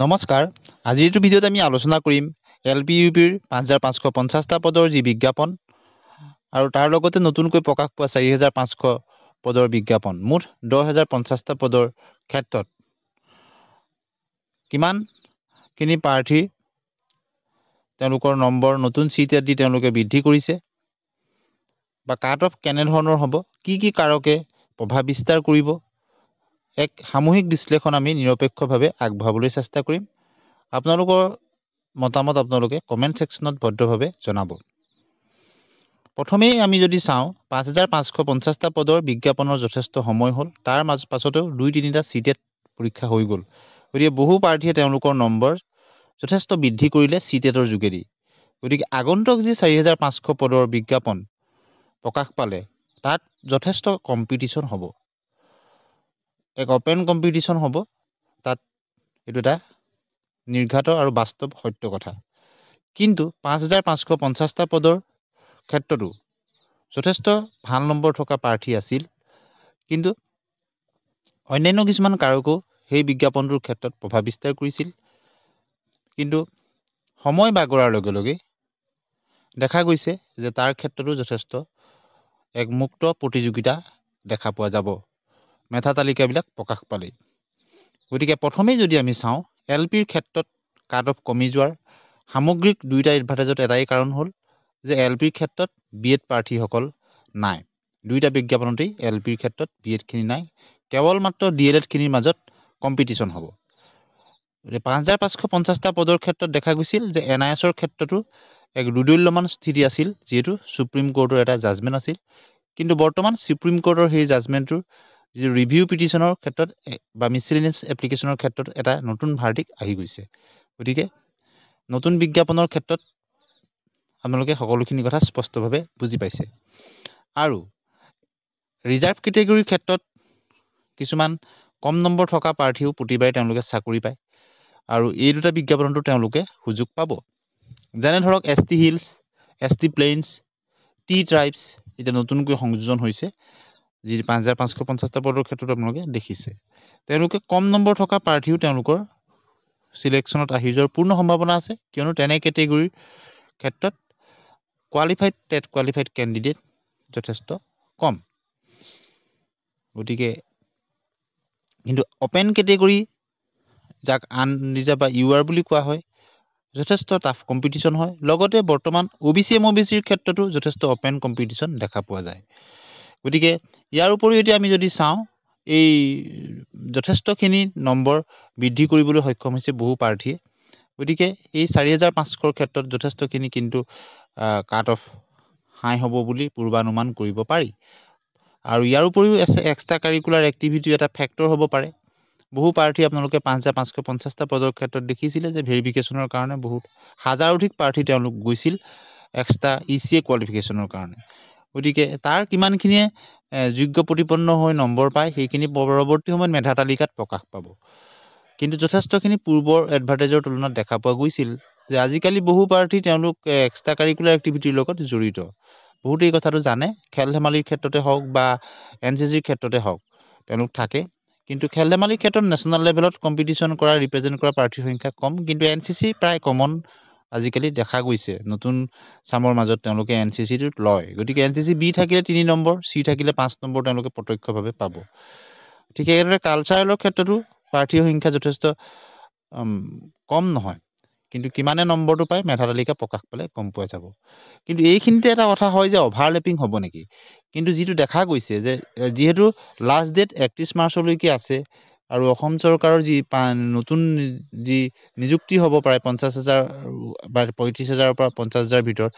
নমস্কাৰ আজিৰ এইটো ভিডিঅ'ত আমি আলোচনা কৰিম LPUPৰ 5550টা পদৰ যি বিজ্ঞাপন আৰু তাৰ লগতে নতুনকৈ প্ৰকাশ পোৱা 4500 পদৰ বিজ্ঞাপন মুঠ 10050টা পদৰ ক্ষেত্ৰত কিমানখিনি প্ৰাৰ্থী তেওঁলোকৰ নম্বৰ নতুন সিট দি তেওঁলোকে বৃদ্ধি কৰিছে বা কাট অফ কেনে ধৰণৰ হ'ব কি কাৰকে প্ৰভাৱ বিস্তাৰ কৰিব এক সামূহিক বিশ্লেষণ আমি নিৰপেক্ষভাৱে আগবঢ়াবলৈ চেষ্টা কৰিম আপোনালোকৰ মতামত আপোনালোকে কমেন্ট সেকশনত ভদ্ৰভাৱে জনাব প্ৰথমেই আমি যদি চাওঁ 5550টা পদৰ বিজ্ঞাপনৰ যথেষ্ট সময় হ'ল তাৰ পাছতেও 2-3টা সিটেট পৰীক্ষা হৈ গ'ল গতিকে বহু প্ৰাৰ্থীয়ে তেওঁলোকৰ নম্বৰ যথেষ্ট বৃদ্ধি কৰিলে সিটেটৰ যোগেদি গতিকে আগন্তুক যি 4500 পদৰ বিজ্ঞাপন প্ৰকাশ পালে তাত যথেষ্ট কম্পিটিশন হ'ব এক ওপেন কম্পিটিশন হ'ব তাত এটো এটা নিৰ্ঘাত আৰু বাস্তৱ সত্য কথা কিন্তু 5550টা পদৰ ক্ষেত্ৰতো যথেষ্ট ভাল নম্বৰ থকা প্ৰাৰ্থী আছিল কিন্তু অন্যান্য কিছুমান কাৰকো সেই বিজ্ঞাপনটোৰ ক্ষেত্ৰত প্ৰভাৱ বিস্তাৰ কৰিছিল কিন্তু সময় বাগৰাৰ লগে লগে দেখা গৈছে যে তাৰ ক্ষেত্ৰতো যথেষ্ট এক মুক্ত প্ৰতিযোগিতা দেখা পোৱা যাব মেধা তালিকাবিলাক প্ৰকাশ পালে গতিকে প্ৰথমেই যদি আমি চাওঁ এলপিৰ ক্ষেত্ৰত কাট অফ কমি যোৱাৰ সামগ্ৰিক দুইটা এডভাৰটাইজত এটাই কাৰণ হ'ল যে এলপিৰ ক্ষেত্ৰত বিএড প্ৰাৰ্থীসকল নাই দুইটা বিজ্ঞাপনতেই এলপিৰ ক্ষেত্ৰত বিএড খিনি নাই কেৱল মাত্ৰ ডিএলএড খিনিৰ মাজত কম্পিটিশন হ'ব 5550টা পদৰ ক্ষেত্ৰত দেখা গৈছিল যে এনআইএছৰ ক্ষেত্ৰতো এক দুদুল্যমান স্থিতি আছিল যেহেতু সুপ্ৰিম কোৰ্টৰ এটা জাজমেন্ট আছিল কিন্তু বৰ্তমান সুপ্ৰিম কোৰ্টৰ সেই জাজমেন্টৰ যি ৰিভিউ পিটিশনৰ ক্ষেত্ৰত বা মিসলেনিয়াস এপ্লিকেশনৰ ক্ষেত্ৰত এটা নতুন ভাৰ্ডিক আহি গৈছে গতিকে নতুন বিজ্ঞাপনৰ ক্ষেত্ৰত আপোনালোকে সকলোখিনি কথা স্পষ্টভাৱে বুজি পাইছে আৰু ৰিজাৰ্ভ ক্যাটেগৰীৰ ক্ষেত্ৰত কিছুমান কম নম্বৰ থকা প্ৰাৰ্থীও প্ৰতিবাৰে তেওঁলোকে চাকৰি পায় আৰু এই দুটা বিজ্ঞাপনটো তেওঁলোকে সুযোগ পাব যেনে ধৰক ST hills ST plains T tribes এটা নতুনকৈ সংযোজন হৈছে যি 5550টা পদৰ ক্ষেত্ৰত আপোনালোকে দেখিছে তেওঁলোকে কম নম্বৰ থকা প্ৰাৰ্থীও তেওঁলোকৰ সিলেকশনত আহি যোৱাৰ পূৰ্ণ সম্ভাৱনা আছে কিয়নো তেনে ক্যাটেগৰীৰ ক্ষেত্ৰত টেট কোৱালিফাইড ক্যান্ডিডেট যথেষ্ট কম গতিকে কিন্তু ওপেন ক্যাটেগৰী যাক আনৰিজাৰ্ভ বা ইউআৰ বুলি কোৱা হয় যথেষ্ট টাফ কম্পিটিশন হয় লগতে বৰ্তমান ওবিসি এমওবিসিৰ ক্ষেত্ৰতো যথেষ্ট ওপেন কম্পিটিশন দেখা পোৱা যায় গতিকে ইয়াৰ উপৰিও এতিয়া আমি যদি চাওঁ এই যথেষ্টখিনি নম্বৰ বৃদ্ধি কৰিবলৈ সক্ষম হৈছে বহু প্ৰাৰ্থীয়ে গতিকে এই 4500ৰ ক্ষেত্ৰত যথেষ্টখিনি কিন্তু কাট অফ হাই হ'ব বুলি পূৰ্বানুমান কৰিব পাৰি আৰু ইয়াৰ উপৰিও এক্সট্ৰা কাৰিকুলাৰ এক্টিভিটি এটা ফেক্টৰ হ'ব পাৰে বহু প্ৰাৰ্থী আপোনালোকে 5550টা পদৰ ক্ষেত্ৰত দেখিছিলে যে ভেৰিফিকেশনৰ কাৰণে বহুত হাজাৰ অধিক প্ৰাৰ্থী তেওঁলোক গৈছিল এক্সট্ৰা ইসিএ কোৱালিফিকেশনৰ কাৰণে গতিকে তাৰ কিমানখিনিয়ে যোগ্য প্ৰতিপন্ন হৈ নম্বৰ পায় সেইখিনি পৰৱৰ্তী সময়ত মেধা তালিকাত প্ৰকাশ পাব কিন্তু যথেষ্টখিনি পূৰ্বৰ এডভাৰটাইজৰ তুলনাত দেখা পোৱা গৈছিল যে আজিকালি বহু প্ৰাৰ্থী তেওঁলোক এক্সট্ৰা কাৰিকুলাৰ এক্টিভিটিৰ লগত জড়িত বহুত এই কথাটো জানে খেল ধেমালিৰ ক্ষেত্ৰতে হওক বা এনসিসিৰ ক্ষেত্ৰতে হওক তেওঁলোক থাকে কিন্তু খেল ধেমালিৰ ক্ষেত্ৰত নেশ্যনেল লেভেলত কম্পিটিশন কৰা ৰিপ্ৰেজেন্ট কৰা প্ৰাৰ্থীৰ সংখ্যা কম কিন্তু এনসিসি প্ৰায় কমন আজিকালি দেখা গৈছে নতুন চামৰ মাজত তেওঁলোকে এনসিসিটোত লয় গতিকে এনসিসি বি থাকিলে 3 নম্বৰ সি থাকিলে 5 নম্বৰ তেওঁলোকে প্ৰত্যক্ষভাৱে পাব ঠিক একেদৰে কালচাৰেলৰ ক্ষেত্ৰতো প্ৰাৰ্থীৰ সংখ্যা যথেষ্ট কম নহয় কিন্তু কিমানে নম্বৰটো পায় মেধা তালিকা প্ৰকাশ পালে গম পোৱা যাব কিন্তু এইখিনিতে এটা কথা হয় যে ওভাৰলেপিং হ'ব নেকি কিন্তু যেটো দেখা গৈছে যে যেহেতু লাষ্ট ডেট 31 মাৰ্চলৈকে আছে আৰু অসম চৰকাৰৰ যি নতুন যি নিযুক্তি হ'ব পাৰে 50000 বা 35000 পৰা 50000 ভিতৰত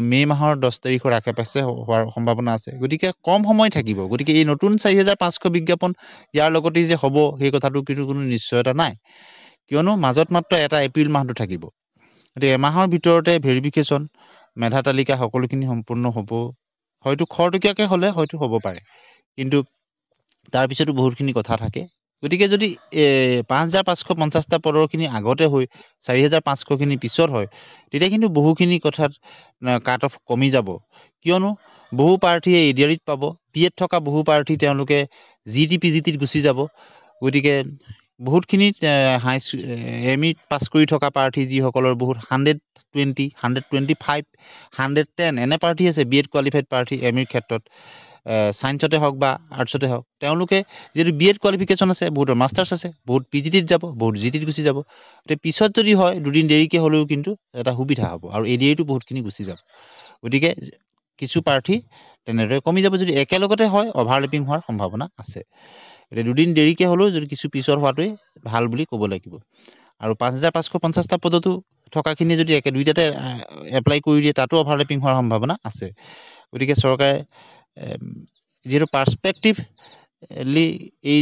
মে মাহৰ 10 তাৰিখৰ আশে-পাশে হোৱাৰ সম্ভাৱনা আছে গতিকে কম সময় থাকিব গতিকে এই নতুন 4500 বিজ্ঞাপন ইয়াৰ লগতে যে হ'ব সেই কথাটো কোনো নিশ্চয়তা নাই কিয়নো মাজত মাত্ৰ এটা এপ্ৰিল মাহটো থাকিব গতিকে এমাহৰ ভিতৰতে ভেৰিফিকেশন মেধা তালিকা সকলোখিনি সম্পূৰ্ণ হ'ব হয়তো খৰটকীয়াকে হলে হয়তো হ'ব পাৰে কিন্তু তাৰ পিছতো বহুতখিনি কথা থাকে গতিকে যদি 5550টা পদৰখিনি আগতে হৈ 4500 খিনি পিছত হয় তেতিয়া কিন্তু বহুখিনি কথাত কাট অফ কমি যাব কিয়নো বহু প্ৰাৰ্থীয়ে এডিআৰিত পাব পিএত থকা বহু প্ৰাৰ্থী তেওঁলোকে জিটি পিজিটিত গুচি যাব গতিকে বহুতখিনি এম ই পাছ কৰি থকা প্ৰাৰ্থী যিসকলৰ বহুত 120, 125, 110 এনে প্ৰাৰ্থী আছে বি এড কোৱালিফাইড প্ৰাৰ্থী এম ইৰ ক্ষেত্ৰত ছায়েন্সতে হওক বা আৰ্টছতে হওক তেওঁলোকে যিহেতু বি এড কোৱালিফিকেশ্যন আছে বহুতৰ মাষ্টাৰ্ছ আছে বহুত পি জি টিত যাব বহুত জি টিত গুচি যাব গতিকে পিছত যদি হয় দুদিন দেৰিকৈ হ'লেও কিন্তু এটা সুবিধা হ'ব আৰু এ ডি আইটো বহুতখিনি গুচি যাব গতিকে কিছু প্ৰাৰ্থী তেনেদৰে কমি যাব যদি একেলগতে হয় অভাৰলেপিং হোৱাৰ সম্ভাৱনা আছে এতিয়া দুদিন দেৰিকৈ হ'লেও যদি কিছু পিছৰ হোৱাটোৱে ভাল বুলি ক'ব লাগিব আৰু 5,550টা পদতো থকাখিনি যদি দুইটাতে এপ্লাই কৰি দিয়ে তাতো অভাৰলেপিং হোৱাৰ সম্ভাৱনা আছে গতিকে চৰকাৰে যিহেতু পাৰ্সপেক্টিভলি এই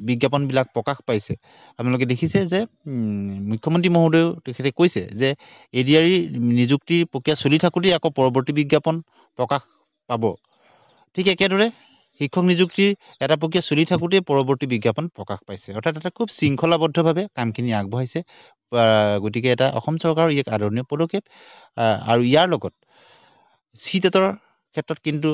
বিজ্ঞাপনবিলাক প্ৰকাশ পাইছে আপোনালোকে দেখিছে যে মুখ্যমন্ত্ৰী মহোদয়েও তেখেতে কৈছে যে এ ডি আৰ ই নিযুক্তিৰ প্ৰক্ৰিয়া চলি থাকোঁতেই আকৌ পৰৱৰ্তী বিজ্ঞাপন প্ৰকাশ পাব ঠিক একেদৰে শিক্ষক নিযুক্তিৰ এটা প্ৰক্ৰিয়া চলি থাকোঁতেই পৰৱৰ্তী বিজ্ঞাপন প্ৰকাশ পাইছে অৰ্থাৎ এটা খুব শৃংখলাবদ্ধভাৱে কামখিনি আগবঢ়াইছে গতিকে এটা অসম চৰকাৰৰ এক আদৰণীয় পদক্ষেপ আৰু ইয়াৰ লগত চিটেটৰ ক্ষেত্ৰত কিন্তু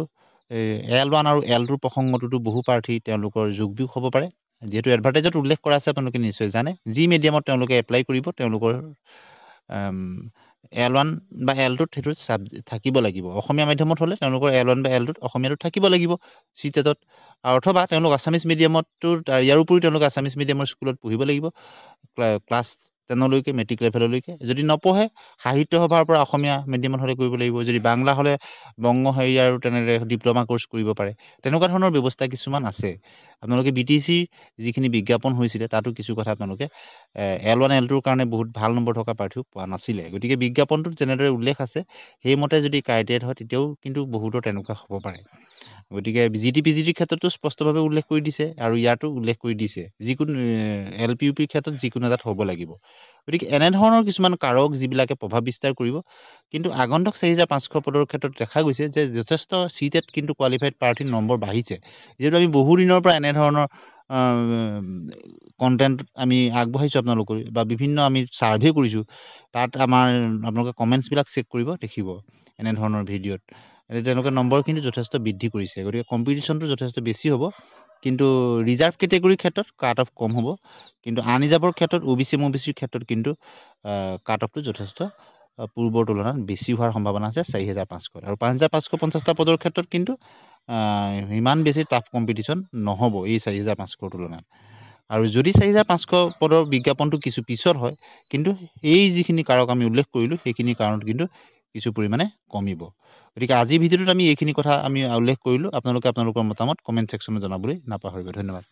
L1 আৰু L2 প্ৰসংগটোতো বহু প্ৰাৰ্থী তেওঁলোকৰ যোগ বিয়োগ হ'ব পাৰে যিহেতু এডভাৰ্টাইজত উল্লেখ কৰা আছে আপোনালোকে নিশ্চয় জানে যি মিডিয়ামত তেওঁলোকে এপ্লাই কৰিব তেওঁলোকৰ L1 বা L2ত সেইটো থাকিব লাগিব অসমীয়া মাধ্যমত হ'লে তেওঁলোকৰ L1 বা L2ত অসমীয়াটো থাকিব লাগিব চিটেটত অথবা তেওঁলোক আছামিজ মিডিয়ামতো ইয়াৰ উপৰি তেওঁলোকে আছামিজ মিডিয়ামৰ স্কুলত পঢ়িব লাগিব ক্লাছ 10লৈকে মেট্ৰিক লেভেললৈকে যদি নপঢ়ে সাহিত্য সভাৰ পৰা অসমীয়া মিডিয়ামত হ'লে কৰিব লাগিব যদি বাংলা হ'লে বংগ হেৰি আৰু তেনেদৰে ডিপ্ল'মা কোৰ্চ কৰিব পাৰে তেনেকুৱা ধৰণৰ ব্যৱস্থা কিছুমান আছে আপোনালোকে BTCৰ যিখিনি বিজ্ঞাপন হৈছিলে তাতো কিছু কথা আপোনালোকে L1 L2ৰ কাৰণে বহুত ভাল নম্বৰ থকা প্ৰাৰ্থীও পোৱা নাছিলে গতিকে বিজ্ঞাপনটোত যেনেদৰে উল্লেখ আছে সেইমতে যদি ক্ৰাইটেৰিয়াত হয় তেতিয়াও কিন্তু বহুতৰ তেনেকুৱা হ'ব পাৰে গতিকে GT PGTৰ ক্ষেত্ৰতো স্পষ্টভাৱে উল্লেখ কৰি দিছে আৰু ইয়াতো উল্লেখ কৰি দিছে যিকোনো LPUPৰ ক্ষেত্ৰত যিকোনো এটাত হ'ব লাগিব গতিকে এনেধৰণৰ কিছুমান কাৰক যিবিলাকে প্ৰভাৱ বিস্তাৰ কৰিব কিন্তু আগন্তুক 4,500 পদৰ ক্ষেত্ৰত দেখা গৈছে যে যথেষ্ট চিটেট কিন্তু কোৱালিফাইড প্ৰাৰ্থীৰ নম্বৰ বাঢ়িছে যিহেতু আমি বহু দিনৰ পৰা এনেধৰণৰ কণ্টেণ্ট আমি আগবঢ়াইছোঁ আপোনালোকৰ বা বিভিন্ন আমি ছাৰ্ভে কৰিছোঁ তাত আমাৰ আপোনালোকে কমেণ্টছবিলাক চেক কৰিব দেখিব এনেধৰণৰ ভিডিঅ'ত তেওঁলোকে নম্বৰ কিন্তু যথেষ্ট বৃদ্ধি কৰিছে গতিকে কম্পিটিশ্যনটো যথেষ্ট বেছি হ'ব কিন্তু ৰিজাৰ্ভ কেটেগৰীৰ ক্ষেত্ৰত কাট অফ কম হ'ব কিন্তু আনৰিজাৰ্ভৰ ক্ষেত্ৰত OBC MOBCৰ ক্ষেত্ৰত কিন্তু কাট অফটো যথেষ্ট পূৰ্বৰ তুলনাত বেছি হোৱাৰ সম্ভাৱনা আছে 4,500 আৰু 5,550টা পদৰ ক্ষেত্ৰত কিন্তু ইমান বেছি টাফ কম্পিটিশ্যন নহ'ব এই 4,500ৰ তুলনাত আৰু যদি 4,500 পদৰ বিজ্ঞাপনটো কিছু পিছত হয় কিন্তু এই যিখিনি কাৰক আমি উল্লেখ কৰিলোঁ সেইখিনি কাৰণত কিন্তু কিছু পৰিমাণে কমিব গতিকে আজিৰ ভিডিঅ'টোত আমি এইখিনি কথা আমি উল্লেখ কৰিলোঁ আপোনালোকে আপোনালোকৰ মতামত কমেণ্ট ছেকশ্যনত জনাবলৈ নাপাহৰিব ধন্যবাদ